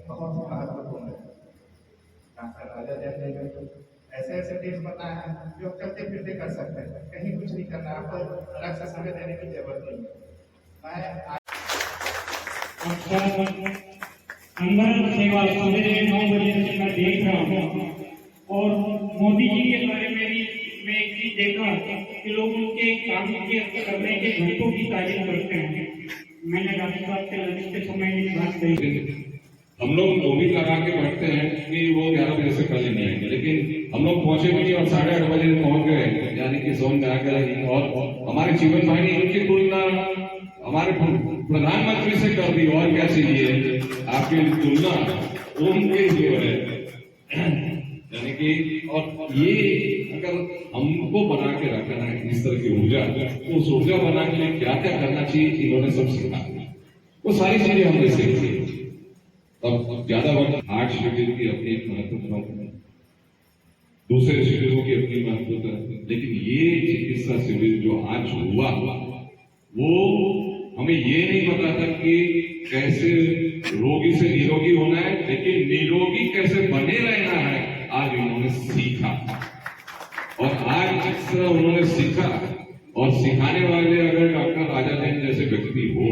बहुत महत्वपूर्ण है। डॉक्टर राजा जैन ने ऐसे ऐसे टिप्स बताए हैं जो चलते फिरते कर सकते हैं, कहीं कुछ नहीं करना, आपको अलग से समय देने की जरूरत नहीं है। अंदर सेवा सवेरे 9 बजे से मैं देख रहा हूँ और मोदी जी के बारे में भी मैं एक चीज देखा कि लोग उनके काम के करने के घंटों की तारीफ करते हैं। मैंने राष्ट्रवाद के ललित के समय की बात कही, हम लोग जो भी लगा के बैठते हैं कि वो 11 बजे से पहले नहीं आएंगे, लेकिन हम लोग पहुंचे भी और 8:30 बजे पहुंच गए, यानी कि जोन में आकर रही। और हमारे जीवन भाई ने इनकी तुलना हमारे प्रधानमंत्री से कर दी, और क्या चाहिए आपकी तुलना उनके जो है, यानी कि और ये अगर हमको बना के रखना है इस तरह की ऊर्जा, तो उस ऊर्जा बनाने के लिए क्या क्या करना चाहिए इन्होंने सब सिखा, वो सारी चीजें हमने सीखी। अब ज्यादा वक्त 8 शिविर की अपनी एक महत्वपूर्ण, दूसरे शिविरों की अपनी महत्वता, लेकिन ये चिकित्सा शिविर जो आज हुआ वो हमें ये नहीं पता था कि कैसे रोगी से निरोगी होना है, लेकिन निरोगी कैसे बने रहना है आज उन्होंने सीखा। और आज जिस तरह उन्होंने सीखा और सिखाने वाले अगर डॉक्टर राजा जैन जैसे व्यक्ति हो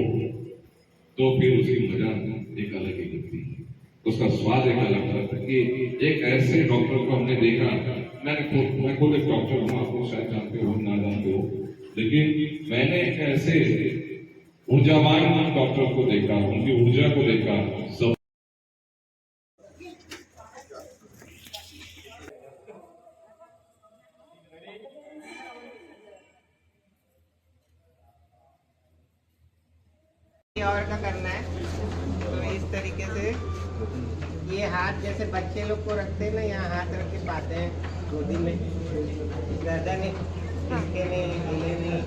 तो फिर उसकी मजा एक अलग ही लगती है, उसका स्वाद एक अलग था। कि एक ऐसे डॉक्टर को हमने देखा, मैं खुद एक डॉक्टर हूँ, आपको शायद जानते हो ना जानते हो, लेकिन मैंने एक ऐसे ऊर्जावान डॉक्टर को देखा, उनकी ऊर्जा को देखा। सब और का करना है तो इस तरीके से ये हाथ जैसे बच्चे लोग को रखते हैं ना, यहाँ हाथ रख के पाते हैं गोदी में, गर्दन इसके नहीं, हिले नहीं,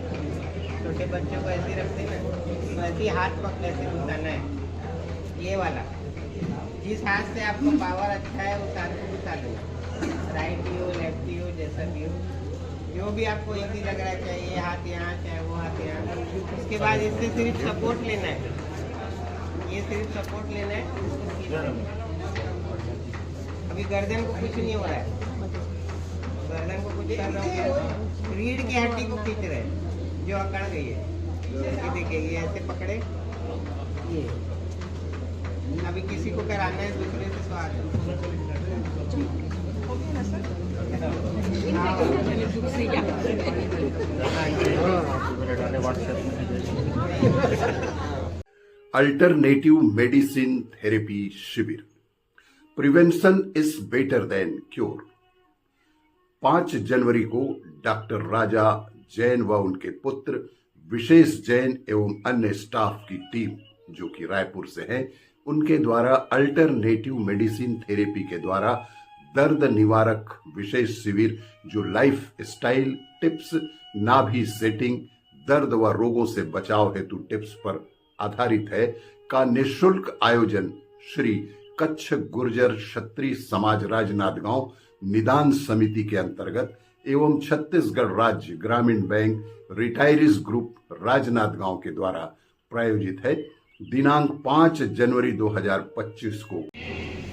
छोटे बच्चों को ऐसे रखते हैं ना, तो ऐसे हाथ पकड़ ऐसे घुसाना है। ये वाला जिस हाथ से आपको पावर अच्छा है उस हाथ को घुसा लेना, राइट ही हो लेफ्ट ही हो जैसा भी हो, जो भी आपको इजी लग रहा है, चाहे ये हाथ यहाँ चाहे वो हाथ यहाँ। उसके बाद इससे सिर्फ सपोर्ट लेना है, ये सिर्फ सपोर्ट लेना है। अभी गर्दन को कुछ नहीं हो रहा है, गर्दन को कुछ कर रहा हूँ, रीढ़ की हड्डी को खींच रहे हैं जो अकड़ गई है। ये देखिए ये ऐसे पकड़े, ये अभी किसी को कराना है दूसरे से स्वाद अल्टरनेटिव मेडिसिन थेरेपी शिविर, prevention is better than cure. 5 जनवरी को डॉक्टर राजा जैन व उनके पुत्र विशेष जैन एवं अन्य स्टाफ की टीम जो कि रायपुर से है, उनके द्वारा अल्टरनेटिव मेडिसिन थेरेपी के द्वारा दर्द निवारक विशेष शिविर जो लाइफ स्टाइल टिप्स, नाभि सेटिंग, दर्द व रोगों से बचाव हेतु टिप्स पर आधारित है का निःशुल्क आयोजन श्री कच्छ गुर्जर क्षत्रिय समाज राजनांदगांव निदान समिति के अंतर्गत एवं छत्तीसगढ़ राज्य ग्रामीण बैंक रिटायरीज ग्रुप राजनांदगांव के द्वारा प्रायोजित है। दिनांक 5 जनवरी 2025 को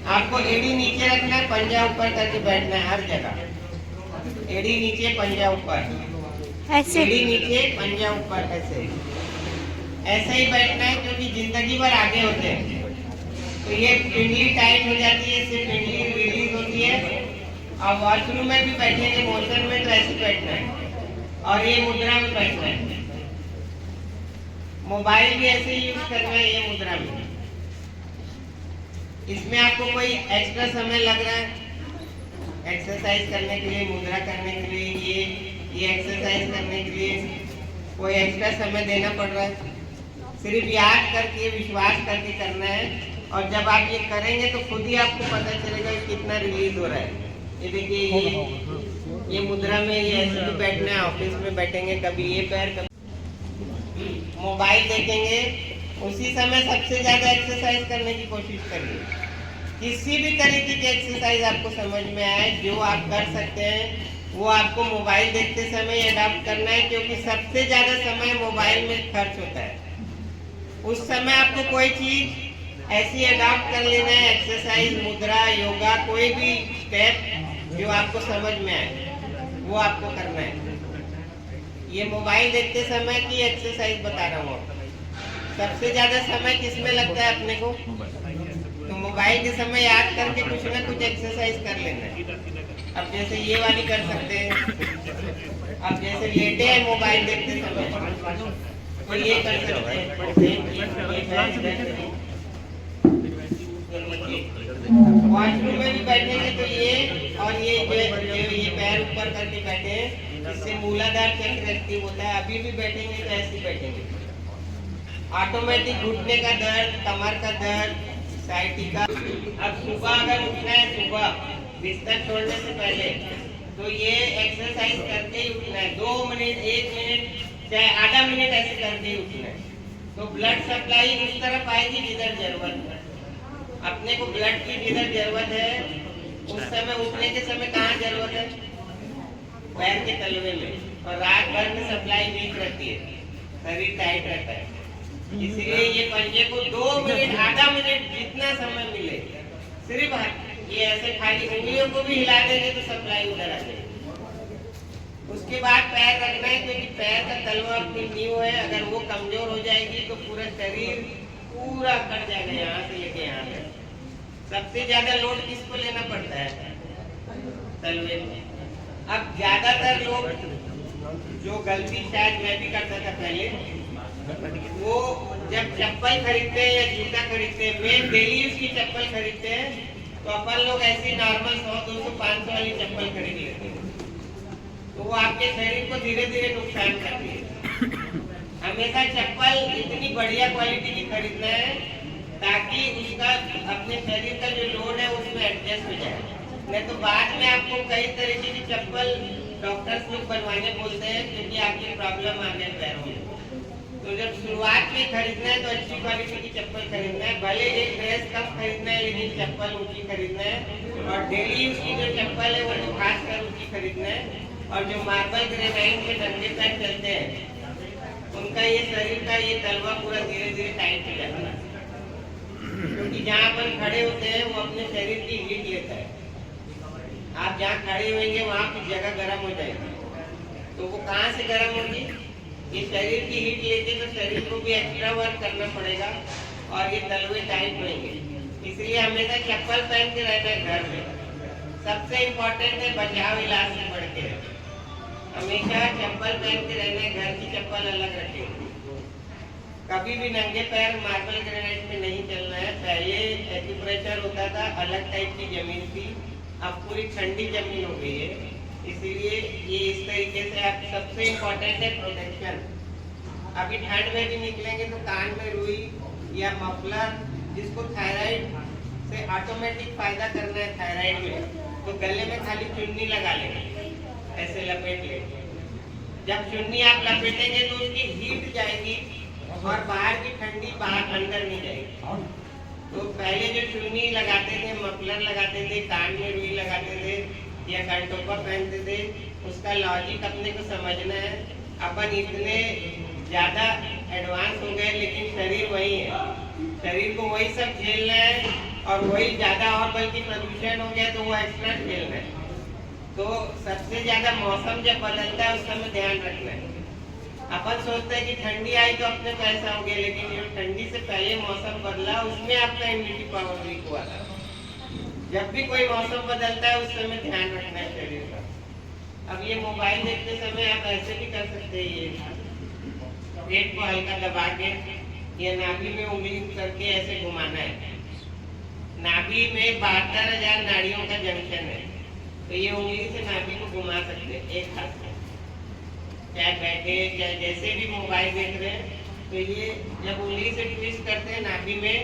आपको एड़ी नीचे रखना है, पंजा ऊपर करके बैठना है हर जगह। एड़ी नीचे पंजा ऊपर, ऐसे एड़ी नीचे पंजा ऊपर, ऐसे ही बैठना है क्योंकि जिंदगी भर आगे होते हैं। तो ये पिंडली टाइट हो जाती है, इससे पिंडली रिलीज होती है। और वॉशरूम में भी बैठेंगे मोशन में तो ऐसे बैठना है, और ये मुद्रा में बैठना है। मोबाइल भी ऐसे ही यूज करना है, ये मुद्रा में। इसमें आपको कोई एक्स्ट्रा समय लग रहा है एक्सरसाइज करने के लिए, मुद्रा करने के लिए, ये एक्सरसाइज करने के लिए कोई एक्स्ट्रा समय देना पड़ रहा है, सिर्फ याद करके विश्वास करके करना है। और जब आप ये करेंगे तो खुद ही आपको पता चलेगा कि कितना रिलीज हो रहा है। ये देखिए ये मुद्रा में ये ऐसे भी बैठना है, ऑफिस में बैठेंगे, कभी ये पैर कभी मोबाइल देखेंगे, उसी समय सबसे ज्यादा एक्सरसाइज करने की कोशिश करिए। किसी भी तरीके की एक्सरसाइज आपको समझ में आए जो आप कर सकते हैं वो आपको मोबाइल देखते समय अडॉप्ट करना है, क्योंकि सबसे ज्यादा समय मोबाइल में खर्च होता है। उस समय आपको कोई चीज ऐसी अडॉप्ट कर लेना है एक्सरसाइज, मुद्रा, योगा, कोई भी स्टेप जो आपको समझ में आए वो आपको करना है। ये मोबाइल देखते समय की एक्सरसाइज बता रहा हूँ। सबसे ज्यादा समय किसमें लगता है अपने को? तो मोबाइल के समय याद करके कुछ ना कुछ एक्सरसाइज कर लेना है। अब जैसे ये वाली कर सकते हैं, अब जैसे लेटे हैं मोबाइल देखते समय तो ये कर सकते हैं। वॉशरूम में भी बैठेंगे तो ये और ये पैर ऊपर करके बैठे हैं, इससे मूलाधार चक्र एक्टिव होता है। अभी भी बैठेंगे तो ऐसे बैठेंगे। ऑटोमेटिक घुटने का दर्द, कमर का दर्द, साइटिका। अब सुबह अगर उठना है, सुबह बिस्तर छोड़ने से पहले, तो ये एक्सरसाइज करके ही उठना है। 2 मिनट, 1 मिनट, चाहे आधा मिनट ऐसे करके ही उठना है। तो ब्लड सप्लाई उस तरफ आएगी जिधर जरूरत है। अपने को ब्लड की जिधर जरूरत है, उस समय उठने के समय कहाँ जरूरत है? पैर के तलवे में। और रात भर में सप्लाई वीक रहती है, शरीर टाइट रहता है। इसलिए ये पंजे को 2 मिनट, आधा मिनट, जितना समय मिले, सिर्फ ये ऐसे खाली उंगलियों को भी हिला देंगे तो सप्लाई उधर आ जाएगी। उसके बाद पैर रखना है, क्योंकि पैर का तलवा अपनी नींव है। अगर वो कमजोर हो जाएगी तो पूरा शरीर पूरा कट जाएगा, यहाँ से लेके यहाँ तक। सबसे ज्यादा लोड किसको लेना पड़ता है? तलवे में। अब ज्यादातर लोग, जो गलती शायद मैं भी करता था पहले, वो जब चप्पल खरीदते हैं या जूता खरीदते हैं, मेन डेली यूज की चप्पल खरीदते हैं, तो अपन लोग ऐसी नॉर्मल 100, 200, 500 वाली चप्पल खरीद लेते हैं। तो वो आपके शरीर को धीरे धीरे नुकसान करती है। हमेशा चप्पल इतनी बढ़िया क्वालिटी की खरीदना है ताकि उसका अपने शरीर का जो लोड है उसमें एडजस्ट हो जाए। नहीं तो बाद में आपको कई तरीके की चप्पल डॉक्टर्स लोग बनवाने बोलते हैं, क्योंकि आपकी प्रॉब्लम आ गई पैरों में। तो जब शुरुआत में खरीदना है तो अच्छी क्वालिटी की चप्पल खरीदना है। भले एक ड्रेस कम खरीदना है, लेकिन चप्पल ऊंची खरीदना है। और डेली यूज की जो चप्पल है वो तो खासकर ऊंची खरीदना है। और जो मार्बल ग्रेनाइट के नंगे पैर चलते हैं, उनका ये शरीर का ये तलवा पूरा धीरे धीरे टाइट हो जाता है, क्योंकि जहाँ अपन खड़े होते हैं वो अपने शरीर की हीट लेता है। आप जहाँ खड़े होंगे वहाँ की जगह गर्म हो जाएगी। तो वो कहाँ से गर्म होगी? ये शरीर की हीट लेके, तो शरीर को भी एक्स्ट्रा वर्क करना पड़ेगा और ये तलवे टाइट होंगे। इसलिए हमेशा चप्पल पहन के रहना है घर में। सबसे इम्पोर्टेंट है बचाव इलाज से बढ़ के। हमेशा चप्पल पहन के रहना है, घर की चप्पल अलग रखें। कभी भी नंगे पैर मार्बल ग्रेनाइट में नहीं चलना है। पहले एक्यूप्रेशर होता था, अलग टाइप की जमीन थी, अब पूरी ठंडी जमीन हो गई है। इसीलिए ये इस तरीके से आप, सबसे इम्पोर्टेंट है प्रोटेक्शन। अभी ठंड में भी निकलेंगे तो कान में रुई या मफलर, जिसको थायराइड से ऑटोमेटिक फायदा करना है थायराइड में, तो गले में खाली चुन्नी लगा लेंगे, ऐसे लपेट लेंगे। जब चुन्नी आप लपेटेंगे तो उसकी हीट जाएगी और बाहर की ठंडी बाहर अंदर नहीं जाएगी। तो पहले जो चुन्नी लगाते थे, मफलर लगाते थे, कान में रुई लगाते थे या कानटोपा पहनते थे, उसका लॉजिक अपने को समझना है। अपन इतने ज्यादा एडवांस हो गए, लेकिन शरीर वही है। शरीर को वही सब झेलना है और वही ज्यादा, और बल्कि प्रदूषण हो गया तो वो एक्स्ट्रा झेलना है। तो सबसे ज्यादा मौसम जब बदलता है उस समय ध्यान रखना है। अपन सोचते हैं कि ठंडी आई तो अपने को ऐसा हो गया, लेकिन जो ठंडी से पहले मौसम बदला उसमें आपका इम्यूनिटी पावर वीक हुआ था। जब भी कोई मौसम बदलता है उस समय ध्यान रखना है शरीर का। अब ये मोबाइल देखते समय आप ऐसे भी कर सकते हैं, ये पेट को हल्का दबा के या नाभि में उंगली करके ऐसे घुमाना है। नाभि में 72,000 नाड़ियों का जंक्शन है, तो ये उंगली से नाभि को घुमा सकते हैं एक हाथ से, चाहे बैठे चाहे जैसे भी मोबाइल देख रहे हैं। तो ये जब उंगली से ट्विस्ट करते हैं नाभि में,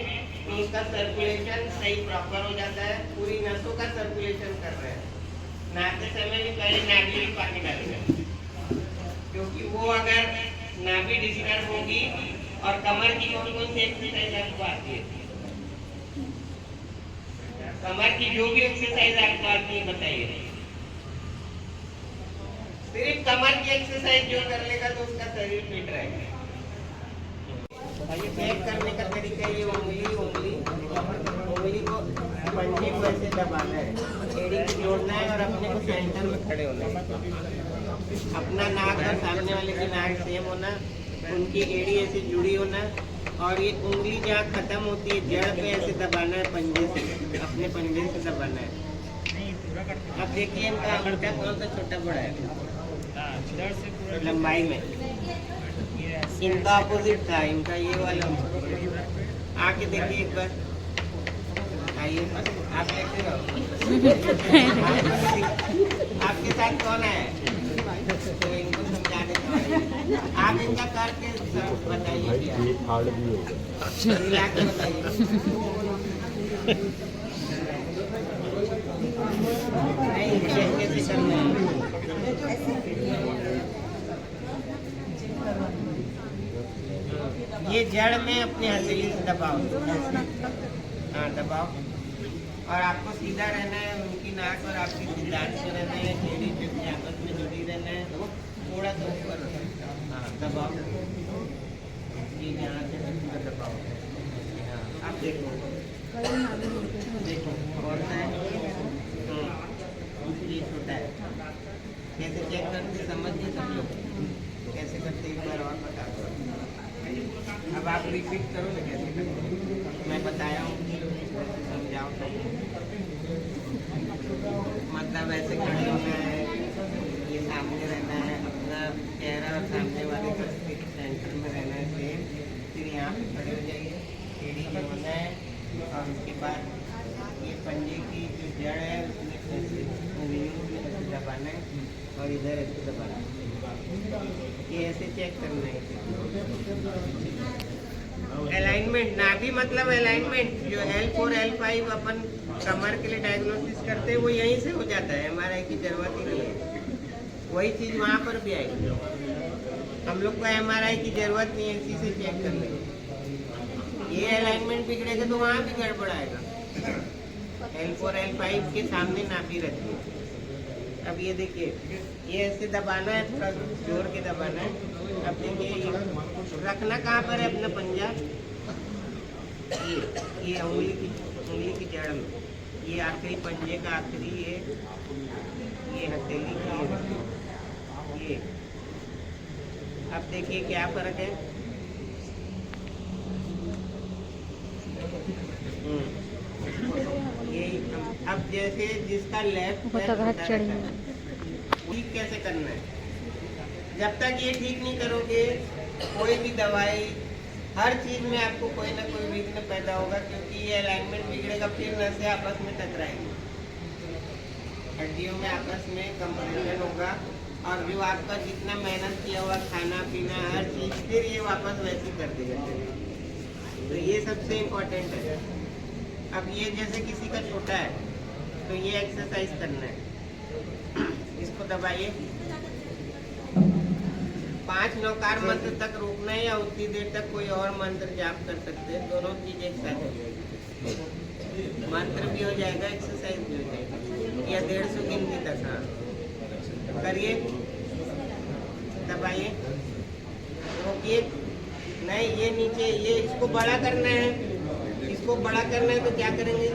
तो उसका सर्कुलेशन सही प्रॉपर हो जाता है। पूरी नसों का सर्कुलेशन कर रहे हैं। नहाते समय भी पहले नाभि में पानी डालेंगे, क्योंकि वो अगर नाभि डिस्टर्ब होगी। और कमर की कौन कौन सी एक्सरसाइज आपको आती है? कमर की जो भी एक्सरसाइज आपको आती है बताइए। सिर्फ कमर की एक्सरसाइज जो कर लेगा तो उसका शरीर फिट रहेगा। चेक करने का तरीका ये उंगली को पंजे को ऐसे दबाना है, एड़ी को जोड़ना है और अपने को सेंटर में खड़े होना है। अपना नाक और सामने वाले की नाक सेम होना, उनकी एड़ी ऐसे जुड़ी होना और ये उंगली जहाँ खत्म होती है जड़ पे ऐसे दबाना है, पंजे से, अपने पंजे से दबाना है। अब देखिए इनका अंगूठा कौन सा छोटा बड़ा है लंबाई में, इनका अपोजिट था, इनका ये वाला। आके देखिए एक बार, आइए आप देखते रहो। आपके साथ कौन है तो इनको समझा देते हैं। आप इनका करके बताइए, मिला के बताइए। नहीं कैसे करना है, ये जड़ में अपने हथेली से दबाओ, हाँ दबाओ, और आपको सीधा रहना है, उनकी नाक और आपकी सिद्धांत में रहना है, एड़ी पे आपस में जुड़ी रहना है, थोड़ा सा ऊपर, हाँ दबाओ, ये यहाँ से दबाओ। हाँ आप देखो और है, ये छोटा है। कैसे चेक करते समझिए सब लोग, कैसे करते एक बार और बता दो। अब आप रिपीट करो ना कैसे करते, मैं बताया हूँ वैसे समझाओ तो। मतलब ऐसे खड़े होना है, ये सामने रहना है, अपना चेहरा और सामने वाले का सेंटर में रहना है सेम। फिर यहाँ पे खड़े हो जाइए, एड़ी में होना है और उसके बाद ये पंजे की जो जड़ है उसमें ऐसे उंगलियों में ऐसे दबाना है और इधर ऐसे दबाना है। ये ऐसे चेक करना है। अलाइनमेंट, नाभि मतलब अलाइनमेंट, जो L4 L5 अपन कमर के लिए डायग्नोसिस करते हैं वो यहीं से हो जाता है, MRI की जरूरत ही नहीं है। वही चीज़ वहाँ पर भी आएगी। हम लोग को MRI की जरूरत नहीं है, इसी से चेक कर लेंगे। ये अलाइनमेंट बिगड़ेगा तो वहाँ भी गड़बड़ आएगा। L4 L5 के सामने नाभि रहती है। अब ये देखिए, ये ऐसे दबाना है, थोड़ा जोर के दबाना है। अब देखिए ये रखना कहाँ पर है अपना पंजा, ये उंगली की जड़ में, ये आखिरी पंजे का आखिरी, ये हथेली की ये। अब देखिए क्या फर्क है। ये अब जैसे जिसका लेफ्ट ठीक कैसे करना है, जब तक ये ठीक नहीं करोगे कोई भी दवाई, हर चीज में आपको कोई ना कोई विघ्न पैदा होगा, क्योंकि ये अलाइनमेंट बिगड़ेगा, फिर नसें आपस में टकराएंगी, हड्डियों में आपस में कंप्रेशन होगा और जो आपका जितना मेहनत किया हुआ खाना पीना हर चीज फिर ये वापस वैसे कर देगा। तो ये सबसे इम्पोर्टेंट है। अब ये जैसे किसी का छोटा है तो ये एक्सरसाइज करना है, इसको दबाइए, 5 नौकार मंत्र तक रोकना है या उतनी देर तक कोई और मंत्र जाप कर सकते हैं, दोनों चीज एक साथ हो जाएगी, मंत्र भी हो जाएगा एक्सरसाइज भी हो जाएगा, या 150 गिनती तक। हाँ करिए, दबाइए, रोकिए, नहीं ये नीचे, ये इसको बड़ा करना है, इसको बड़ा करना है तो क्या करेंगे,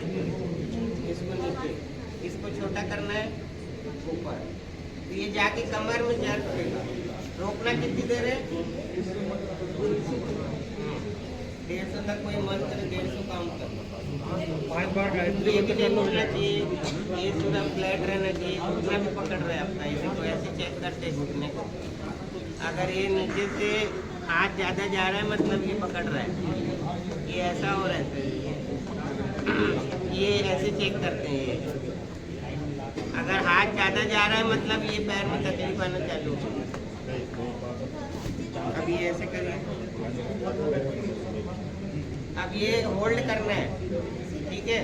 इसको नीचे, इसको छोटा करना है ऊपर, तो ये जाके कमर में जड़ पड़ेगा। रोकना कितनी देर है, 150 तक कोई मंत्र 150 काउंट करना, 5 बार ये भी नहीं उठना चाहिए, ये पूरा फ्लैट रहना चाहिए, उतना भी पकड़ रहे अपना, इसे को ऐसे चेक करते घुटने को, अगर ये नीचे से हाथ ज़्यादा जा रहा है मतलब ये पकड़ रहा है, ये ऐसा हो रहा है, ये ऐसे चेक करते हैं, अगर हाथ ज़्यादा जा रहा है मतलब ये पैर में तकलीफ आना चालू हो। अब ये ऐसे करिए, अब ये होल्ड करना है, ठीक है,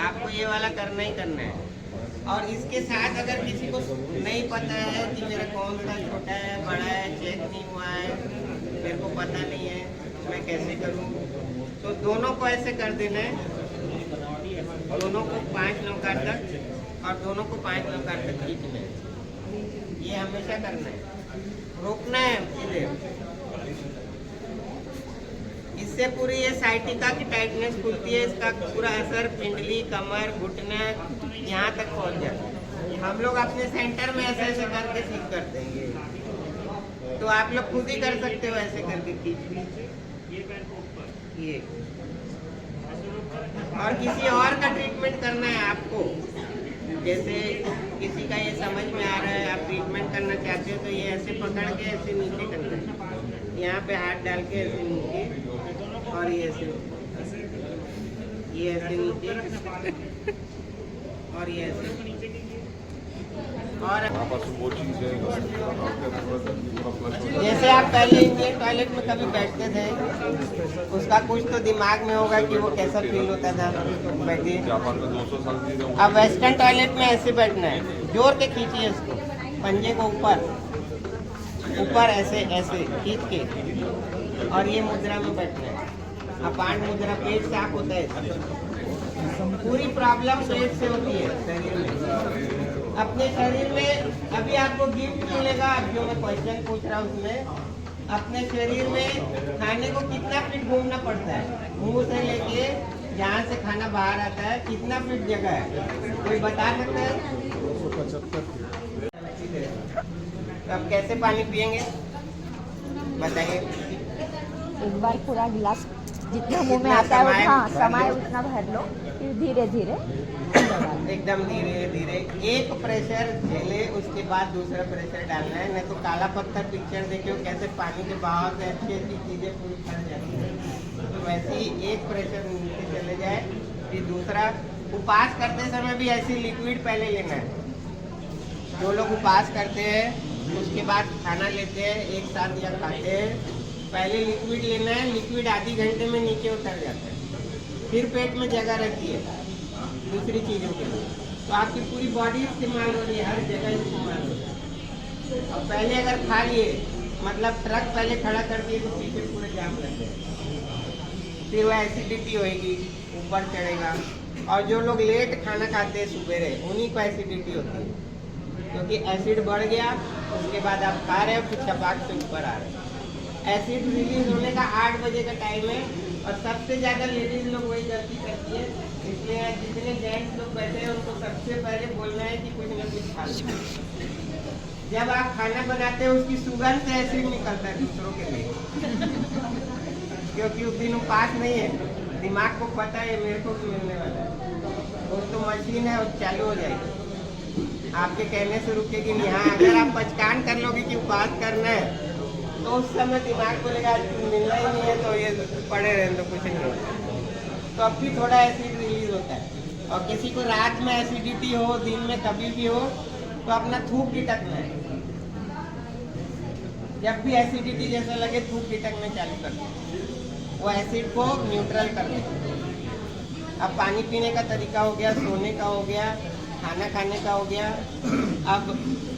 आपको ये वाला करना ही करना है। और इसके साथ अगर किसी को नहीं पता है कि मेरा कौन सा छोटा है बड़ा है, चेक नहीं हुआ है, मेरे को पता नहीं है मैं कैसे करूं, तो दोनों को ऐसे कर देना है, दोनों को 5 नौकार तक और दोनों को 5 नौकार तक खींचना है, ये हमेशा करना है, रोकना है सीधे, इससे पूरी ये साइटिका की टाइटनेस खुलती है, इसका पूरा असर पिंडली, कमर, घुटने यहाँ तक पहुँच जाता है। हम लोग अपने सेंटर में ऐसे ऐसे करके ठीक कर देंगे, तो आप लोग खुद ही कर सकते हो ऐसे करके ये। और किसी और का ट्रीटमेंट करना है आपको, जैसे किसी का ये समझ में आ रहा है आप ट्रीटमेंट करना चाहते हो, तो ये ऐसे पकड़ के ऐसे नीचे करना है, यहाँ पे हाथ डाल के ऐसे नीचे, और ये ऐसे नीचे, और ये ऐसे, और वो चीज़ है जैसे आप पहले इंडियन टॉयलेट में कभी बैठते थे, उसका कुछ तो दिमाग में होगा कि वो कैसा फील होता था बैठिए। जापान में 200 साल की अब वेस्टर्न टॉयलेट में ऐसे बैठना है, जोर के खींचिए इसको, पंजे को ऊपर ऊपर ऐसे ऐसे खींच के, और ये मुद्रा में बैठना है। अपान मुद्रा, पेट साफ होता है, पूरी प्रॉब्लम पेट से होती है शरीर में। अपने शरीर में अभी आपको गिफ्ट मिलेगा, अब जो मैं क्वेश्चन पूछ रहा हूँ उसमें, अपने शरीर में खाने को कितना फीट घूमना पड़ता है, मुंह से लेके जहाँ से खाना बाहर आता है कितना फीट जगह है, कोई बता सकता है? तो अब कैसे पानी पियेंगे बताइए? एक बार पूरा गिलास जितना मुंह में आता है हाँ समय उतना भर लो, फिर धीरे धीरे एकदम धीरे धीरे एक प्रेशर झेले, उसके बाद दूसरा प्रेशर डालना है, नहीं तो काला पत्थर पिक्चर देखियो कैसे पानी के बहाव से अच्छी अच्छी चीजें पूरी फट जाती है। तो वैसे ही एक प्रेशर नीचे चले जाए, फिर दूसरा। उपास करते समय भी ऐसी लिक्विड पहले लेना है। जो लोग उपास करते हैं उसके बाद खाना लेते हैं एक साथ या खाते हैं, पहले लिक्विड लेना है। लिक्विड आधी घंटे में नीचे उतर जाता है, फिर पेट में जगह रहती है दूसरी चीज़ों के लिए। तो आपकी पूरी बॉडी इस्तेमाल हो रही है, हर जगह इस्तेमाल हो रही है। और पहले अगर खा लिए, मतलब ट्रक पहले खड़ा कर दिए तो पीछे पूरे जाम लग जाए, फिर वह एसिडिटी होएगी, ऊपर चढ़ेगा। और जो लोग लेट खाना खाते हैं सुबेरे, उन्हीं को एसिडिटी होती है, क्योंकि एसिड बढ़ गया, उसके बाद आप खा रहे हो, फिर चपाक से ऊपर आ रहे हैं। एसिड रिलीज होने का 8 बजे का टाइम है, और सबसे ज़्यादा लेडीज लोग वही गलती करती है। इसलिए जितने जेंट्स लोग बैठे हैं उनको सबसे पहले बोलना है कि कुछ न कुछ खा लो। जब आप खाना बनाते हैं उसकी सुगंध से एसिड निकलता है दूसरों के लिए, क्योंकि उस दिन उपास नहीं है, दिमाग को पता है मेरे को भी मिलने वाला है, वो तो मशीन है और चालू हो जाएगी, आपके कहने से रुकेगी नहीं। हाँ, अगर आप पहचान कर लोगे कि उपास करना है, तो उस समय दिमाग बोलेगा मिलना ही नहीं है, तो ये पड़े रहे तो कुछ नहीं होता। तो अब भी थोड़ा एसिड रिलीज होता है। और किसी को रात में एसिडिटी हो, दिन में कभी भी हो, तो अपना थूक गिटकना है। जब भी एसिडिटी जैसा लगे थूक गिटकना चालू कर दो, वो एसिड को न्यूट्रल कर दे। अब पानी पीने का तरीका हो गया, सोने का हो गया, खाना खाने का हो गया, अब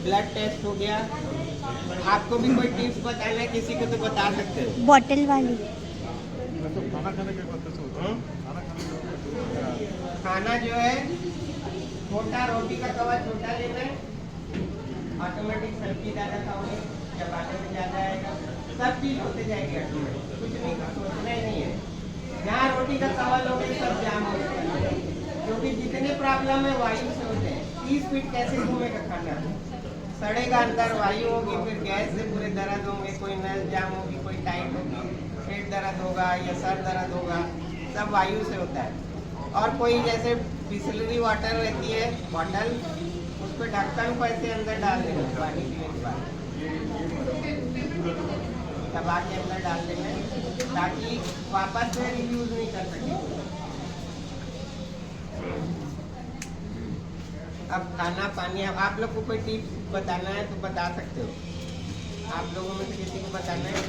ब्लड टेस्ट हो गया। आपको भी कोई टिप्स बताना है किसी को तो बता सकते हो। बॉटल वाली खाना जो है छोटा, रोटी का तवा छोटा लेना है, ऑटोमेटिक सब्जी ज़्यादा खाओगे, चपाती में ज़्यादा आएगा, सब चीज़ होते जाएगी ऑटोमेटिक, कुछ नहीं सोचना ही नहीं है। जहाँ रोटी का तवा लोगे सब जाम हो जाएगा, क्योंकि जितने प्रॉब्लम है वायु से होते हैं। 30 फीट कैसे घूमेगा खाना, सड़ेगा, अंदर वायु होगी, फिर गैस से पूरे दर्द होंगे, कोई नस जाम होगी, कोई टाइट होगी, पेट दर्द होगा या सर दर्द होगा, सब वायु से होता है। और कोई जैसे बिस्लरी वाटर रहती है बॉटल, उस पर ढक्कन को ऐसे अंदर डाल देना पानी पीने के बाद, दबा के अंदर डाल देना, ताकि वापस से यूज नहीं कर सके। अब खाना पानी, अब आप लोग को कोई टिप्स बताना है तो बता सकते हो, आप लोगों में से किसी को बताना है।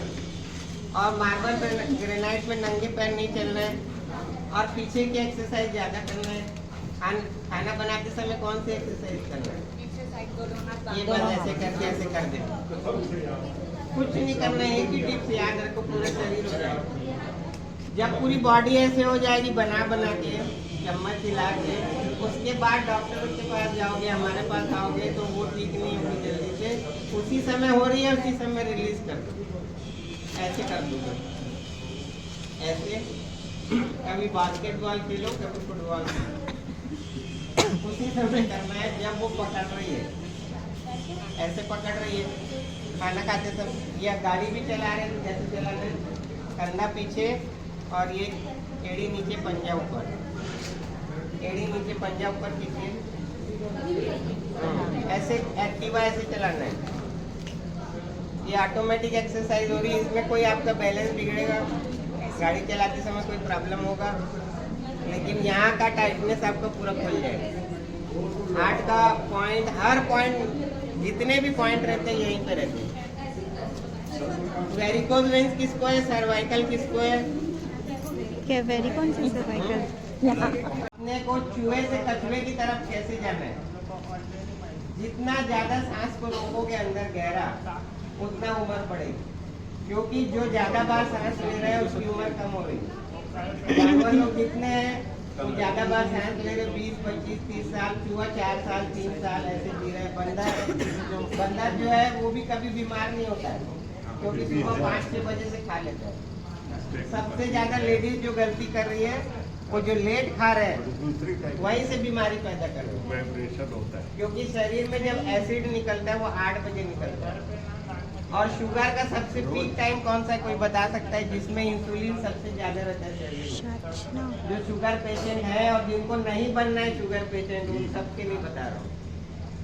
और मार्बल पे, ग्रेनाइट पे नंगे पैर नहीं चलना है, और पीछे की एक्सरसाइज ज़्यादा करना है। खाना बनाते समय कौन सी एक्सरसाइज करना है, ये बस ऐसे करके ऐसे कर दे, कुछ नहीं करना है। एक ही टिप्स याद रखो, पूरा शरीर हो जाएगा। जब पूरी बॉडी ऐसे हो जाएगी बना बना के, चम्मच हिला के, उसके बाद डॉक्टर के पास जाओगे, हमारे पास आओगे, तो वो ठीक नहीं होगी जल्दी से। उसी समय हो रही है, उसी समय रिलीज कर दो, ऐसे कर दो। ऐसे कभी बास्केटबॉल खेलो, कभी फुटबॉल खेलो, उसी समय करना है जब वो पकड़ रही है, ऐसे पकड़ रही है। खाना खाते सब या गाड़ी भी चला रहे हैं, जैसे चला रहे हैं, कंधा पीछे और ये एड़ी नीचे, पंजा ऊपर, एड़ी नीचे पंजा ऊपर खींचिए। ऐसे एक्टिवा ऐसे चलाना है। ये ऑटोमेटिक एक्सरसाइज हो रही है, इसमें कोई आपका बैलेंस बिगड़ेगा, गाड़ी चलाते समय कोई प्रॉब्लम होगा, लेकिन यहाँ का टाइटनेस आपको पूरा खुल जाएगा। हार्ट का पॉइंट, हर पॉइंट, जितने भी पॉइंट रहते हैं यहीं पे रहते हैं। वेरिकोज वेंस किसको है, सर्वाइकल किसको है? क्या वेरी कौन सी सर्वाइकल? यहाँ अपने को चूहे से कछुए की तरफ कैसे जाना है? जितना ज्यादा सांस को रोकोगे अंदर गहरा, उतना उम्र बढ़ेगी, क्योंकि जो ज्यादा बार सांस ले रहे हैं उसकी उम्र कम हो रही है। जानवर लोग जितने हैं तो ज्यादा बार सांस ले रहे, 20, 25, 30 साल, चूहा 4 साल, 3 साल ऐसे जी रहे हैं। बंदर जो है वो भी कभी बीमार नहीं होता है, क्योंकि सुबह 5-6 बजे से खा लेता है। सबसे ज्यादा लेडीज जो गलती कर रही है, वो जो लेट खा रहे हैं वहीं से बीमारी पैदा कर रहे हैं। वाइब्रेशन होता है। क्योंकि शरीर में जब एसिड निकलता है वो 8 बजे निकलता है। और शुगर का सबसे पीक टाइम कौन सा है, कोई बता सकता है, जिसमें इंसुलिन सबसे ज्यादा रहता है शरीर में? जो शुगर पेशेंट है और जिनको नहीं बनना है शुगर पेशेंट, उन सबके लिए बता रहा हूँ,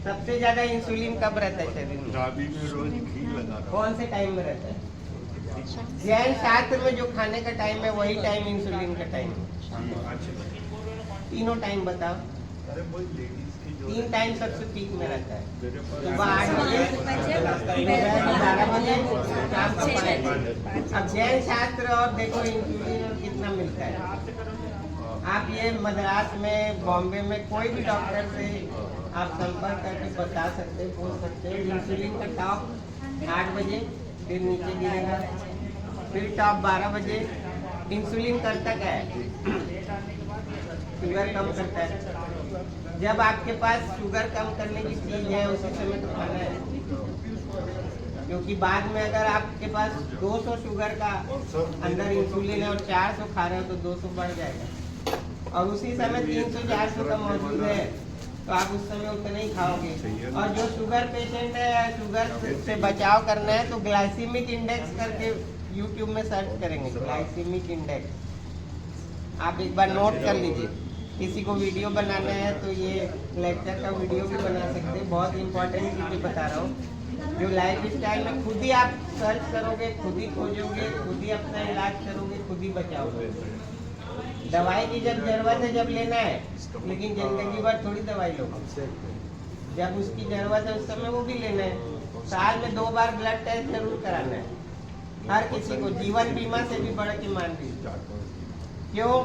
सबसे ज्यादा इंसुलिन कब रहता है शरीर में? नाभि में रोज घी लगाना। कौन से टाइम में रहता है? जैन शास्त्र में जो खाने का टाइम है वही टाइम इंसुलिन का टाइम है। तीनों टाइम बताओ। अरे वही लेडीज की जो 3 टाइम सबसे पीक में रहता है, मेरे पास सुबह 8 बजे, दोपहर 12 बजे, शाम को 5 बजे। अब जैन शास्त्र और देखो इंसुलिन और कितना मिलता है। आप ये मद्रास में, बॉम्बे में कोई भी डॉक्टर से आप संपर्क करके बता सकते हैं, पूछ सकते हैं। इंसुलिन का टॉप 8 बजे, फिर नीचे गिरेगा, फिर टॉप 12 बजे। इंसुलिन करता क्या है? शुगर कम करता है। जब आपके पास शुगर कम करने की चीज है उसी समय तो खाना है, क्योंकि बाद में अगर आपके पास 200 शुगर का अंदर इंसुलिन है और 400 खा रहे हो तो 200 बढ़ जाएगा, और उसी समय 300-400 का मौजूद है तो आप उस समय उतना ही खाओगे। और जो शुगर पेशेंट है, शुगर से बचाव करना है तो ग्लाइसीमिक इंडेक्स करके यूट्यूब में सर्च करेंगे, ग्लाइसीमिक इंडेक्स, आप एक बार नोट कर लीजिए। किसी को वीडियो बनाना है तो ये लेक्चर का वीडियो भी बना सकते हैं, बहुत इंपॉर्टेंट चीज़ें बता रहा हूँ। जो लाइफ स्टाइल में खुद ही आप सर्च करोगे, खुद ही खोजोगे, खुद ही अपना इलाज करोगे, खुद ही बचाओगे। दवाई की जब जरूरत है जब लेना है, लेकिन जिंदगी भर थोड़ी दवाई लो। जब उसकी जरूरत है उस समय वो भी लेना है। साल में 2 बार ब्लड टेस्ट जरूर कराना है हर किसी को, जीवन बीमा से भी बढ़ के मान लीजिए। क्यों?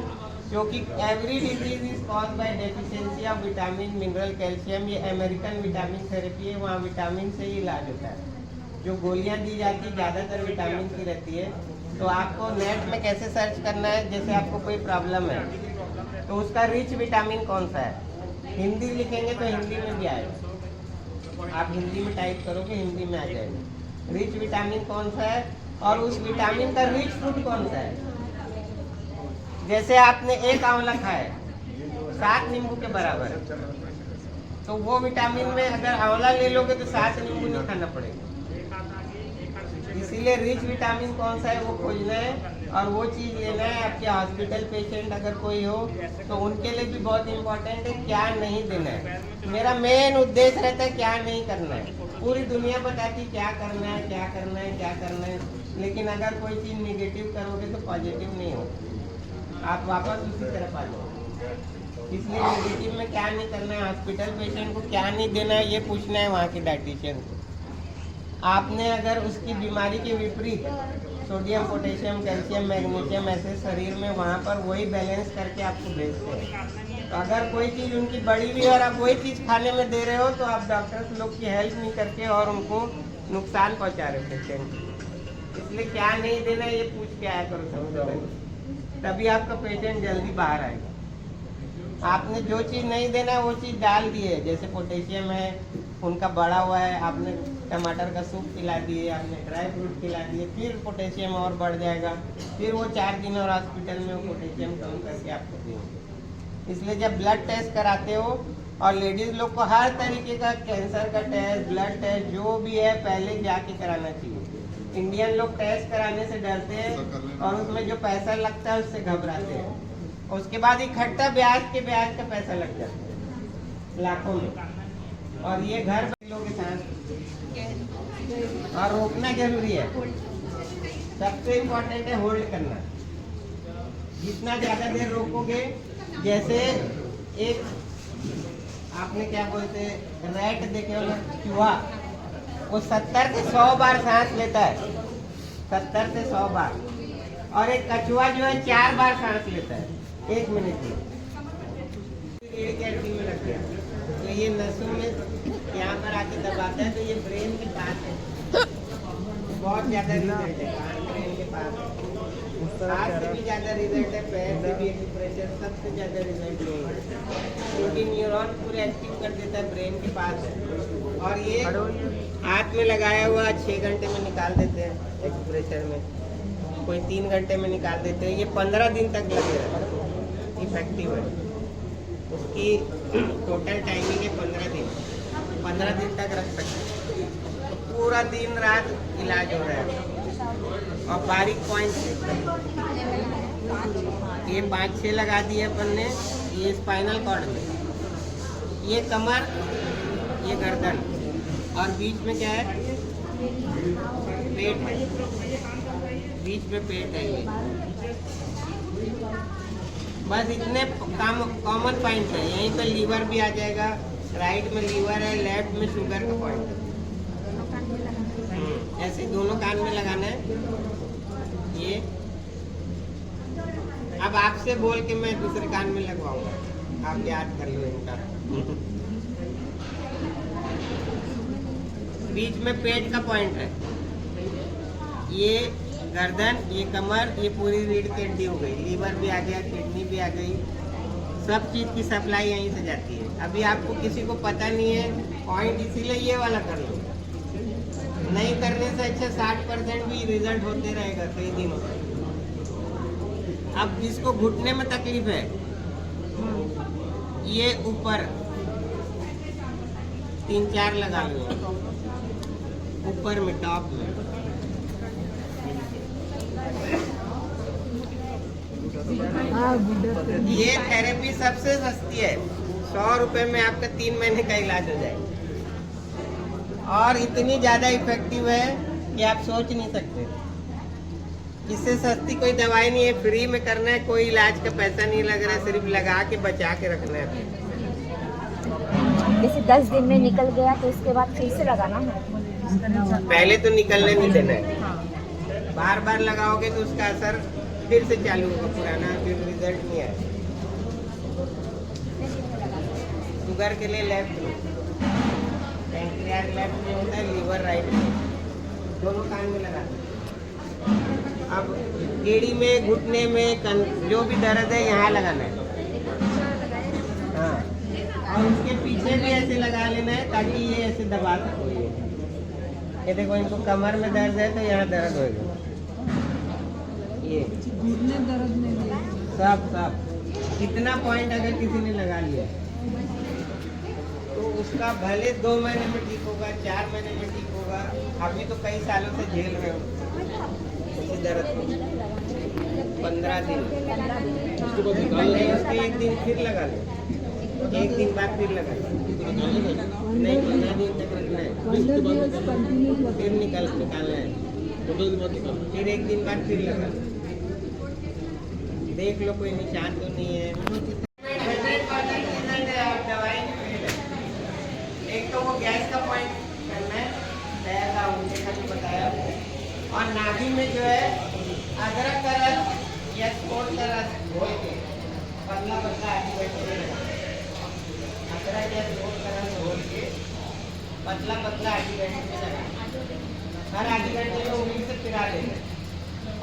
क्योंकि every disease is cause by deficiency of vitamin, mineral, calcium. ये अमेरिकन विटामिन थेरेपी है, वहाँ विटामिन से ही इलाज होता है। जो गोलियां दी जाती है ज़्यादातर विटामिन की रहती है। तो आपको नेट में कैसे सर्च करना है, जैसे आपको कोई प्रॉब्लम है तो उसका रिच विटामिन कौन सा है, हिंदी लिखेंगे तो हिंदी में भी आएगा, आप हिंदी में टाइप करोगे हिंदी में आ जाएगा। रिच विटामिन कौन सा है और उस विटामिन का रिच फूड कौन सा है। जैसे आपने 1 आंवला खाया 7 नींबू के बराबर है, तो वो विटामिन में अगर आंवला ले लोगे तो 7 नींबू नहीं खाना पड़ेगा। इसीलिए रिच विटामिन कौन सा है वो खोजना है और वो चीज़ लेना है। आपके हॉस्पिटल पेशेंट अगर कोई हो तो उनके लिए भी बहुत इम्पोर्टेंट है क्या नहीं देना है। मेरा मेन उद्देश्य रहता है क्या नहीं करना है। पूरी दुनिया बताती क्या करना है, क्या करना है, क्या करना है, लेकिन अगर कोई चीज़ निगेटिव करोगे तो पॉजिटिव नहीं होगी, आप वापस उसी तरफ आ जाओ। इसलिए नेगेटिव में क्या नहीं करना है, हॉस्पिटल पेशेंट को क्या नहीं देना है ये पूछना है वहाँ के डाइटिशियन को। आपने अगर उसकी बीमारी के विपरीत सोडियम, पोटेशियम, कैल्शियम, मैग्नीशियम ऐसे शरीर में वहाँ पर वही बैलेंस करके आपको भेजते हैं। तो अगर कोई चीज़ उनकी बढ़ी हुई और आप वही चीज़ खाने में दे रहे हो तो आप डॉक्टर्स लोग की हेल्प नहीं करके और उनको नुकसान पहुँचा रहे पेशेंट। इसलिए क्या नहीं देना ये पूछ के आया करो सबसे पहले, तभी आपका पेशेंट जल्दी बाहर आएगा। आपने जो चीज़ नहीं देना है वो चीज़ डाल दी है, जैसे पोटेशियम है उनका बढ़ा हुआ है, आपने टमाटर का सूप पिला दिए, आपने ड्राई फ्रूट खिला दिए, फिर पोटेशियम और बढ़ जाएगा, फिर वो 4 दिन और हॉस्पिटल में वो पोटेशियम कम करके आपको देंगे। इसलिए जब ब्लड टेस्ट कराते हो, और लेडीज लोग को हर तरीके का कैंसर का टेस्ट, ब्लड टेस्ट जो भी है पहले जाके कराना चाहिए। इंडियन लोग टेस्ट कराने से डरते हैं और उसमें जो पैसा लगता है उससे घबराते हैं। उसके बाद इकट्ठा ब्याज का पैसा लग जाता है लाखों में। और ये घर लोग के साथ और रोकना जरूरी है। सबसे इम्पोर्टेंट है होल्ड करना। जितना ज्यादा देर रोकोगे, जैसे एक आपने क्या बोलते हैं रैट देखे हो ना, चूहा, वो 70 से 100 बार सांस लेता है, 70 से 100 बार। और एक कछुआ जो है 4 बार सांस लेता है 1 मिनट में। रीढ़ की हड्डी में लग गया तो ये नसों में यहाँ पर आके दबाता है, तो ये ब्रेन के पास है, बहुत ज्यादा रिजल्ट है, ब्रेन के पास है। हाथ से भी ज्यादा रिजल्ट है, पैर से भी एक्यूप्रेशर सबसे ज्यादा रिजल्ट है, क्योंकि न्यूरॉन पूरे एक्टिव कर देता है, ब्रेन के पास है। और ये हाथ में लगाया हुआ 6 घंटे में निकाल देते हैं एक्यूप्रेशर में, कोई 3 घंटे में निकाल देते हैं। ये 15 दिन तक लगे रहता है, इफेक्टिव है। उसकी टोटल टाइमिंग है 15 दिन, 15 दिन तक रख सकते हैं। तो पूरा दिन रात इलाज हो रहा है। और बारीक पॉइंट ये 5-6 लगा दिए अपन ने, ये स्पाइनल कॉर्ड में, ये कमर, ये गर्दन, और बीच में क्या है, पेट है, बीच में पेट है। ये बस इतने कॉमन पॉइंट है। यहीं पे लीवर भी आ जाएगा, राइट में लीवर है, लेफ्ट में शुगर का पॉइंट है। ऐसे दोनों कान में लगाना है। ये अब आपसे बोल के मैं दूसरे कान में लगवाऊंगा, आप याद कर लो इनका। बीच में पेट का पॉइंट है, ये गर्दन, ये कमर, ये पूरी रीढ़ की हड्डी हो गई, लीवर भी आ गया, किडनी भी आ गई, सब चीज की सप्लाई यहीं से जाती है। अभी आपको किसी को पता नहीं है पॉइंट, इसीलिए ये वाला कर लो। नहीं करने से अच्छा 60% भी रिजल्ट होते रहेगा कई दिनों तक। अब जिसको घुटने में तकलीफ है, ये ऊपर 3-4 लगा लो, ऊपर में, टॉप में। ये थेरेपी सबसे सस्ती है, 100 रुपए में आपका 3 महीने का इलाज हो जाएगा। और इतनी ज्यादा इफेक्टिव है कि आप सोच नहीं सकते। इससे सस्ती कोई दवाई नहीं है, फ्री में करना है, कोई इलाज का पैसा नहीं लग रहा है, सिर्फ लगा के बचा के रखना है। जैसे 10 दिन में निकल गया तो इसके बाद फिर से लगाना है? पहले तो निकलने नहीं देना है, बार बार लगाओगे तो उसका असर फिर से चालू होगा पुराना, फिर रिजल्ट नहीं आएगा। शुगर के लिए लेफ्ट में, पैंक्रियाज लेफ्ट में होता है, लीवर राइट में, दोनों कान में लगाते हैं। अब एड़ी में, घुटने में जो भी दर्द है यहाँ लगाना है। हाँ, और उसके पीछे भी ऐसे लगा लेना है ताकि ये ऐसे दबा सको। ये देखो, इनको कमर में दर्द है तो यहाँ दर्द होगा, ये घुटने दर्द में सब इतना पॉइंट अगर किसी ने लगा लिया तो उसका भले 2 महीने में ठीक होगा, 4 महीने में ठीक होगा। अभी तो कई सालों से झेल रहे हो इसी दर्द में। 15 दिन नहीं, उसके 1 दिन फिर लगा लो, 1 दिन बाद फिर लगा लो, नहीं 15 दिन तक रखना है, फिर निकालना है, फिर 1 दिन बाद फिर लगा लो। देख लो कोई निशान तो नहीं है। दवाई एक तो वो गैस का पॉइंट करना है, पैर का ऊंचे का भी बताया। और नाभि में जो है अदरक का रस या स्पोर्ट का रस घोल के पतला पतला अदरक या स्पोर्ट का रस घोल के पतला पतला आधी घंटे में लगा, हर आधी घंटे में उंगली से फिरा देना।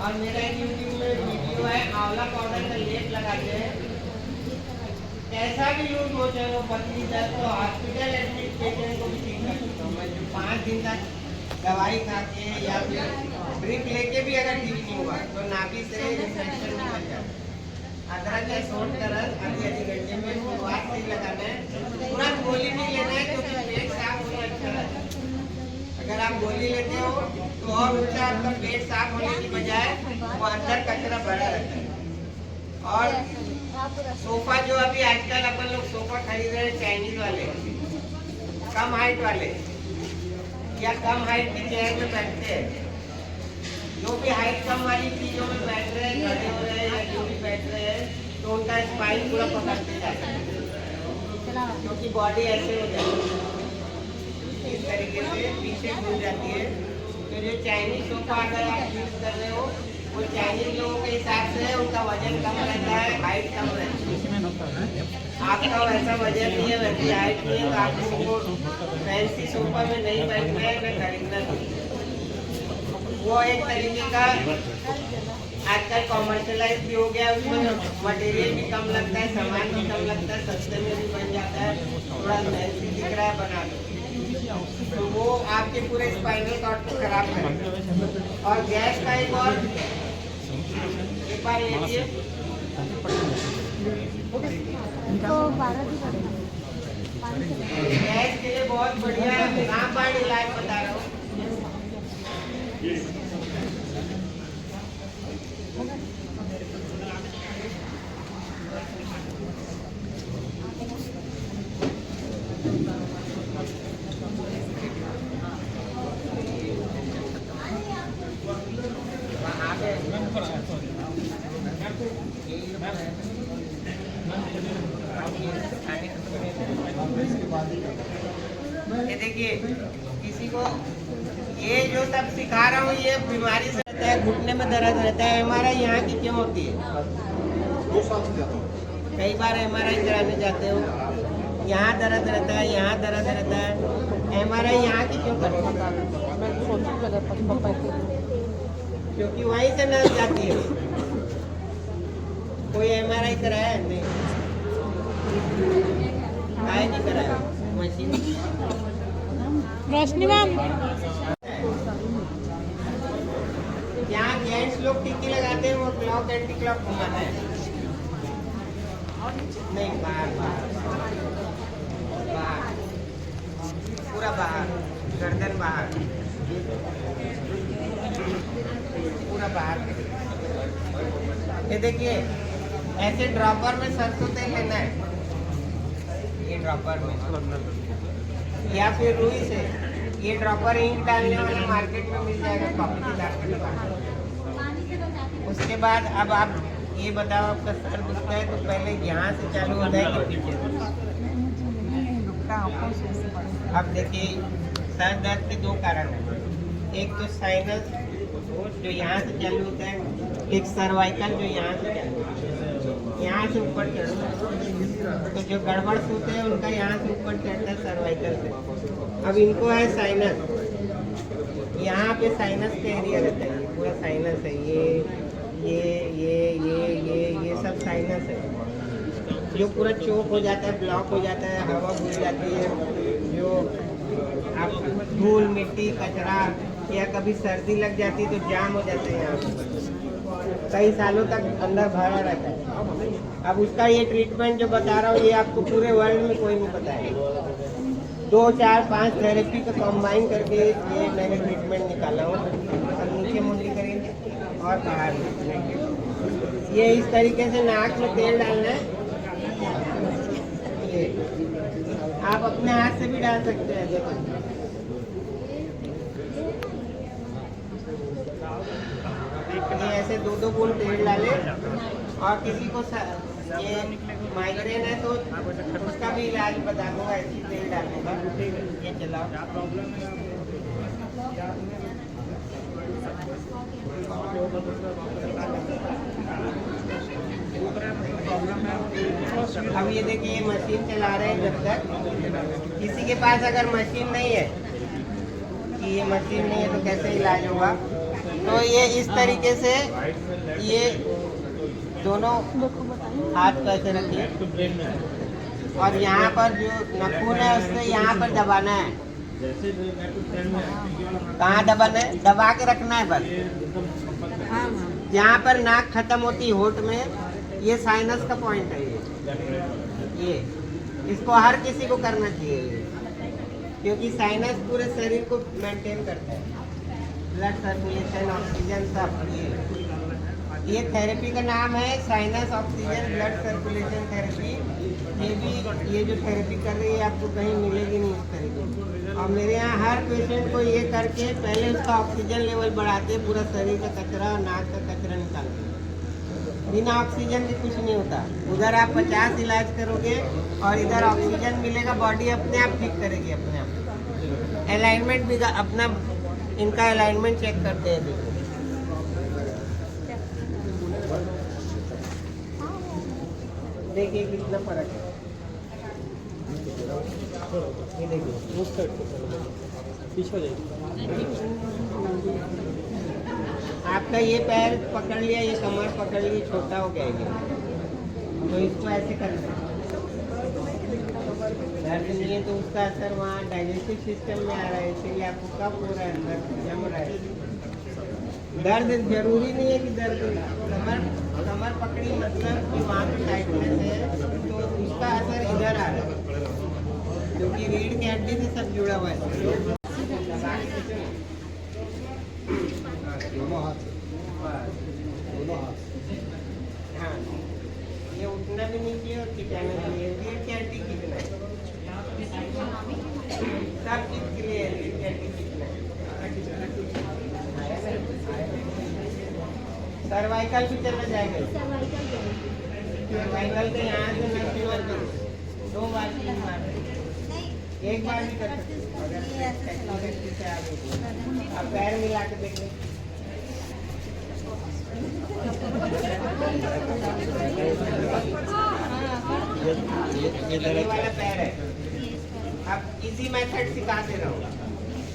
और मेरा यूट्यूब में वीडियो है, आंवला पाउडर का लेप लगाते हैं, ऐसा भी लूज मोशन हो पतली दर्द तो हॉस्पिटल एडमिट पेशेंट को भी ठीक कर सकता हूँ मैं, जो 5 दिन तक दवाई खा के या फिर ड्रिप लेके भी अगर ठीक नहीं हुआ तो नाभि से इन्फेक्शन निकल जाता है। अदरक या सोन का रस आधे घंटे में शुरुआत से ही लगाना है, तुरंत गोली नहीं लेना है क्योंकि पेट साफ होना अच्छा रहता है। अगर आप गोली लेते हो तो और उल्टा आपका पेट साफ होने की बजाय वो अंदर कचरा भरा रहता है। और सोफा जो अभी आजकल अपन लोग सोफा खरीद रहे हैं चाइनीज वाले, कम हाइट वाले या कम हाइट की चेयर में बैठते हैं, जो भी हाइट कम वाली चीजों में बैठ रहे हैं, खड़े हो रहे हैं या जो भी बैठ रहे हैं, तो उनका स्पाइन पूरा पकड़ते जाता है क्योंकि बॉडी ऐसे हो जाती है, इस तरीके से पीछे घूम जाती है। तो जो चाइनीज सोफा अगर आप यूज कर रहे हो वो चाइनीज लोगों के हिसाब से उनका वजन कम रहता है, हाइट कम रहती है। आपका वैसा वजन नहीं है, वैसी हाइट नहीं है, तो आपको फैंसी सोफा में नहीं बैठना है, न खरीदना नहीं। वो एक तरीके का आजकल कॉमर्शलाइज भी हो गया, उसमें मटेरियल भी कम लगता है, सामान भी कम लगता है, सस्ते में भी बन जाता है, थोड़ा फैंसी दिख रहा है बना दो, तो वो आपके पूरे स्पाइनल कॉर्ड को खराब करेगा। और गैस का एक और एक बार लीजिए, गैस के लिए बहुत बढ़िया रामबाण इलाज बता रहा हूँ। ये देखिए, किसी को ये जो सब सिखा रहा हूँ ये बीमारी से रहता है, घुटने में दर्द रहता है, एमआरआई यहाँ की क्यों होती है? कई बार एमआरआई कराने जाते हो, यहाँ दर्द रहता है, यहाँ दर्द रहता है, एमआरआई यहाँ की क्यों करते हो? क्योंकि वहीं से नस जाती है। कोई एमआरआई कराया नहीं, काहे नहीं कराया? मशीन रोशनी मैम, यहाँ जेंट्स लोग टिक्की लगाते हैं, वो क्लॉक एंटी क्लॉक घुमाना है, नहीं बाहर बाहर बाहर, पूरा बाहर, गर्दन बाहर, पूरा बाहर। ये देखिए, ऐसे ड्रॉपर में सरसों तेल लेना है, ये ड्रॉपर में, या फिर रुई से ये ड्रॉपर इंक डालने वाला मार्केट में मिल जाएगा, कॉपी किताब के दुकान। उसके बाद अब आप ये बताओ, आपका सर दुखता है तो पहले यहाँ से चालू होता है कि पीछे? अब देखिए, सर दर्द के 2 कारण हैं, एक तो साइनस जो यहाँ से चालू होता है, एक सर्वाइकल जो यहाँ से चालू होता है, यहाँ से ऊपर चढ़ता है। तो जो गड़बड़ सूते हैं उनका यहाँ से ऊपर चढ़ता है सर्वाइकल से। अब इनको है साइनस, यहाँ पे साइनस का एरिया रहता है, पूरा साइनस है, ये सब साइनस है, जो पूरा चोक हो जाता है, ब्लॉक हो जाता है, हवा घुस जाती है, जो आप धूल मिट्टी कचरा या कभी सर्दी लग जाती है तो जाम हो जाते हैं, यहाँ कई सालों तक अंदर भरा रहता है। अब उसका ये ट्रीटमेंट जो बता रहा हूँ ये आपको पूरे वर्ल्ड में कोई नहीं बताएगा। 2, 4, 5 थेरेपी को कंबाइन करके ये मैंने ट्रीटमेंट निकाला हूँ। अब नीचे मुंडी करेंगे और बाहर ये इस तरीके से नाक में तेल डालना है, ये आप अपने हाथ से भी डाल सकते हैं। देखो ये ऐसे 2-2 बूंद तेल डाले, और किसी को ये माइग्रेन है तो उसका भी इलाज बता दूंगा, ऐसी तेल डालने का। ये चलाओ, अब ये देखिए मशीन चला रहे हैं। जब तक किसी के पास अगर मशीन नहीं है, कि ये मशीन नहीं है तो कैसे इलाज होगा, तो ये इस तरीके से ये दोनों हाथ कैसे रखिए, और यहाँ पर जो नाखून है उससे यहाँ पर दबाना है। कहाँ दबाना है? दबा के रखना है बस। जहाँ पर नाक खत्म होती है होठ में, ये साइनस का पॉइंट है। ये इसको हर किसी को करना चाहिए, क्योंकि साइनस पूरे शरीर को मेंटेन करता है, ब्लड सर्कुलेशन, ऑक्सीजन सब। ये थेरेपी का नाम है sinus oxygen blood circulation therapy. ये जो थेरेपी कर रही है आपको कहीं मिलेगी नहीं इस तरीके। और मेरे यहाँ हर पेशेंट को ये करके पहले उसका ऑक्सीजन लेवल बढ़ाते, पूरा शरीर का कचरा और नाक का कचरा निकालते। बिना ऑक्सीजन के कुछ नहीं होता। उधर आप 50 इलाज करोगे और इधर ऑक्सीजन मिलेगा, बॉडी अपने आप ठीक करेगी अपने आप। अलाइनमेंट भी अपना, इनका अलाइनमेंट चेक करते हैं। देखो देखिए कितना फर्क है। ये देखिए आपका ये पैर पकड़ लिया, ये कमर पकड़ ली, छोटा हो गया ये, तो इसको ऐसे करना है। दर्द नहीं है तो उसका असर वहाँ डाइजेस्टिव सिस्टम में आ रहा है, इसलिए आपको कफ हो रहा है, अंदर जम रहा है। दर्द जरूरी नहीं है कि दर्द, कमर पकड़ी मतलब कि वहाँ पे टाइटनेस है, तो उसका असर इधर आ रहा है, क्योंकि रीढ़ की हड्डी से सब जुड़ा हुआ है। हाँ, ये उठना भी नहीं चाहिए और खिंचाना भी नहीं है। रीढ़ की हड्डी खींचना है, सब चीज के लिए रीढ़ की हड्डी खींचना है। सर्वाइकल भी चला जाएगा। सर्वाइकल के यहाँ से मैक्सिमम करो, 2 बार 3 बार, 1 बार भी कर सकते हो अगर टेक्नोलॉजी से आगे। अब पैर मिला के देखें, ये वाला पैर है। अब इजी मेथड सिखा दे रहा हूँ।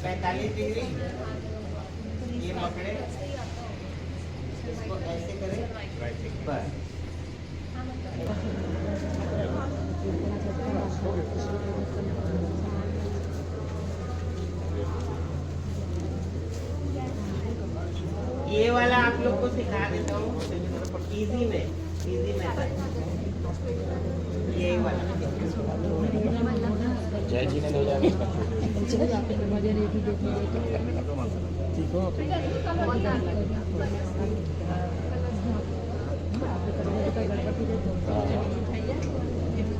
45 डिग्री ये पकड़े, इसको ऐसे करें बस। ये वाला आप लोग को सिखा देता हूँ इजी में, इजी मेथड यही वाला। जय जी ने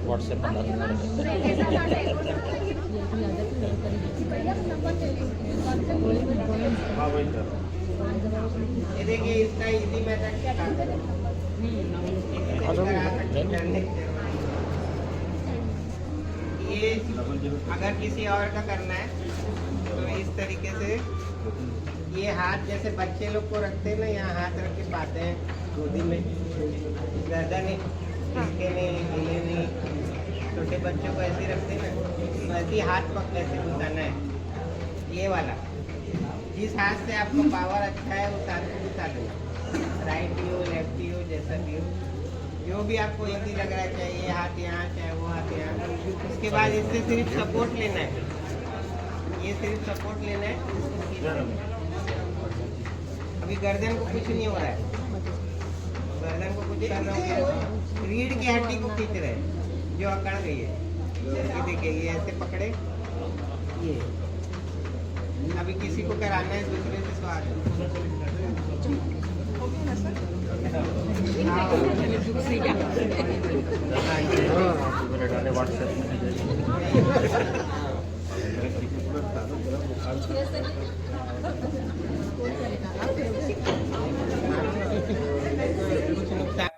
व्हाट्सएप ये देखिए, इसका इजी मेथड क्या है। ये अगर किसी और का करना है तो इस तरीके से ये हाथ जैसे बच्चे लोग को रखते हैं ना, यहाँ हाथ रख के पाते हैं गोदी में, ज़्यादा नहीं, इसके नहीं, हिले नहीं। छोटे बच्चों को ऐसे रखते हैं ना, वैसे हाथ पकड़ ऐसे घुसाना है। ये वाला जिस हाथ से आपको पावर अच्छा है उस हाथ को घुसा देना, राइट हो लेफ्ट हो जैसा भी हो, जो भी आपको इजी लग रहा है, चाहे ये हाथ यहाँ चाहे वो हाथ यहाँ। उसके बाद इससे सिर्फ सपोर्ट लेना है, ये सिर्फ सपोर्ट लेना है। अभी गर्दन को कुछ नहीं हो रहा है, गर्दन को कुछ कर रहा है, रीढ़ की हड्डी को खींच रहे हैं जो अकड़ गई है। ये देखिए, ये ऐसे पकड़े, ये अभी किसी को कराना है दूसरे से स्वाद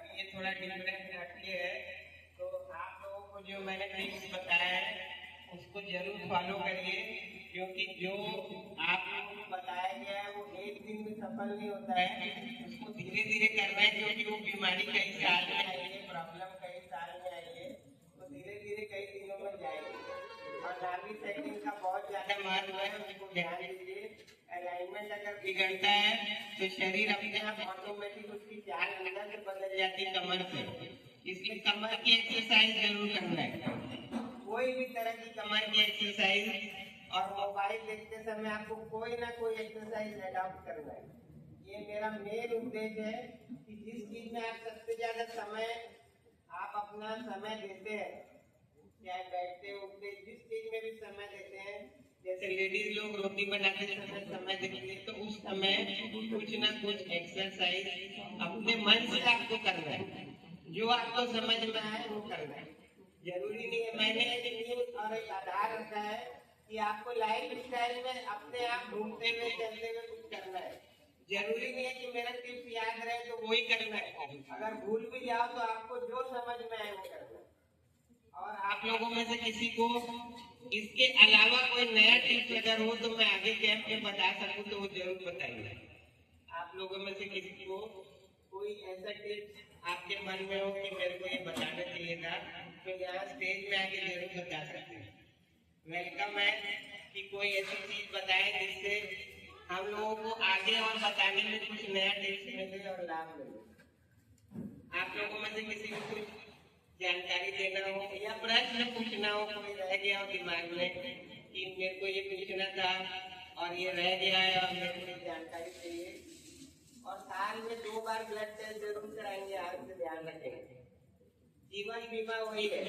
ये थोड़ा डिफरेंट रखिए है, तो आप लोगों को जो मैंने ट्रिक्स बताया है उसको जरूर फॉलो करिए, क्योंकि जो आप लोगों को बताया गया है वो एक दिन में सफल नहीं होता है, उसको धीरे धीरे करना है, क्योंकि वो बीमारी कई साल में आई है, प्रॉब्लम कई साल में आई है, तो धीरे धीरे कई दिनों में जाएगी। और नाभि सेटिंग का बहुत ज्यादा महत्व है, उसको ध्यान दीजिए। अलाइनमेंट अगर बिगड़ता है तो शरीर अपने आप ऑटोमेटिक उसकी चाल अंदर से बदल जाती है कमर से, इसलिए कमर की एक्सरसाइज जरूर करना है। कोई भी तरह की कमर की एक्सरसाइज और मोबाइल देखते समय आपको कोई ना कोई एक्सरसाइज अडॉप्ट करना है। ये मेरा मेन उद्देश्य है कि जिस चीज में आप सबसे ज्यादा समय आप अपना समय देते हैं, चाहे बैठते उठते जिस चीज में भी समय देते हैं, जैसे लेडीज लोग रोटी बनाते समय देती है, तो उस समय कुछ ना कुछ एक्सरसाइज अपने मन से आपको करना है, जो आपको समझ में आए वो करना है। जरूरी नहीं है, मैंने एक नियम और एक आधार रखा है कि आपको लाइफ स्टाइल में अपने आप घूमते हुए चलते हुए कुछ करना है। जरूरी नहीं है कि मेरा टिप्स याद रहे तो वही करना है, अगर भूल भी जाओ तो आपको जो समझ में आए वो करना है। और आप लोगों में से किसी को इसके अलावा कोई नया टिप्स अगर हो तो मैं आगे कैंप में बता सकूं तो वो जरूर बताइए। आप लोगों में से किसी को कोई ऐसा टिप्स आपके मन में हो कि मेरे को ये बताना चाहिए था, तो यहाँ स्टेज में आके जरूर बता सकते हैं। वेलकम है कि कोई ऐसी चीज बताए जिससे हम लोगों को आगे और बताने में कुछ नया टिप्स मिले और लाभ मिले। आप लोगों में से किसी को कुछ जानकारी देना हो या प्रश्न पूछना हो, कोई रह गया हो दिमाग में कि मेरे को ये पूछना था और ये रह गया है और मेरे को जानकारी चाहिए। और साल में 2 बार ब्लड टेस्ट जरूर कराएंगे, आज से ध्यान रखेंगे। जीवन बीमा वही है,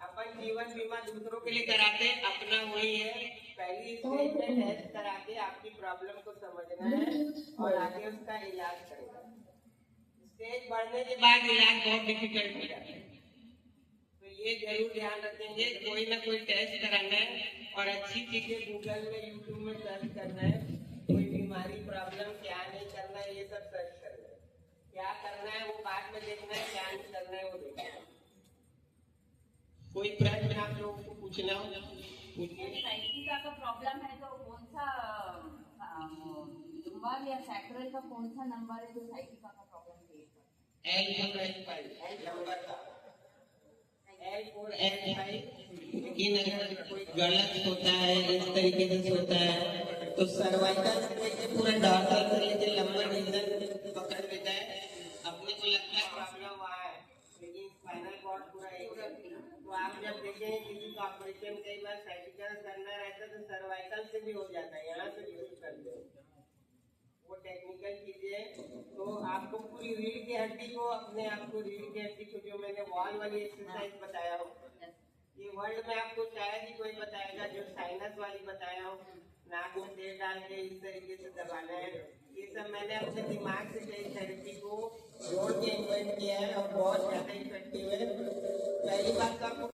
अपन जीवन बीमा दूसरों के लिए कराते, अपना वही है। पहली स्टेज में टेस्ट करा के आपकी प्रॉब्लम को समझना है और आगे उसका इलाज करेगा। स्टेज बढ़ने के बाद इलाज बहुत डिफिकल्ट हो जाता है, तो ये जरूर ध्यान रखेंगे। कोई ना कोई टेस्ट कराना है और अच्छी चीजें गूगल में यूट्यूब में सर्च करना है। कोई बीमारी प्रॉब्लम क्या नहीं करना है ये सब सर्च करना है, क्या करना है वो बाद में देखना है, क्या नहीं करना है वो देखना है। कोई प्रश्न आप लोगों को पूछना हो पूछिए। साइकिका का प्रॉब्लम है तो कौन सा लंबर या सैक्रल का कौन सा नंबर है जो साइकिका का प्रॉब्लम क्रिएट करता है? L4L5 नंबर का L4L5। लेकिन अगर कोई गलत होता है, इस तरीके से होता है तो सर्वाइकल से लेके पूरा डॉर्सल से लेके लंबर रीजन पकड़ लेता है। अपने को लगता है प्रॉब्लम वहाँ है, लेकिन स्पाइनल कॉर्ड पूरा एक है। तो आप जब देखें किसी का ऑपरेशन कई बार सर्जिकल करना रहता है तो सर्वाइकल से भी हो जाता है, यहाँ से भी कुछ कर दो, वो टेक्निकल चीजें। तो आपको पूरी रीढ़ की हड्डी को, अपने आप को रीढ़ की हड्डी को, जो मैंने वॉल वाली एक्सरसाइज बताया हो, ये वर्ल्ड में आपको शायद ही कोई बताएगा, जो साइनस वाली बताया हो, नाक में तेल डाल के इस तरीके से दबाना है। ये सब मैंने अपने दिमाग से कई थेरेपी को जोड़ के इन्वेंट किया है और बहुत ज्यादा इफेक्टिव है। पहली बात तो आपको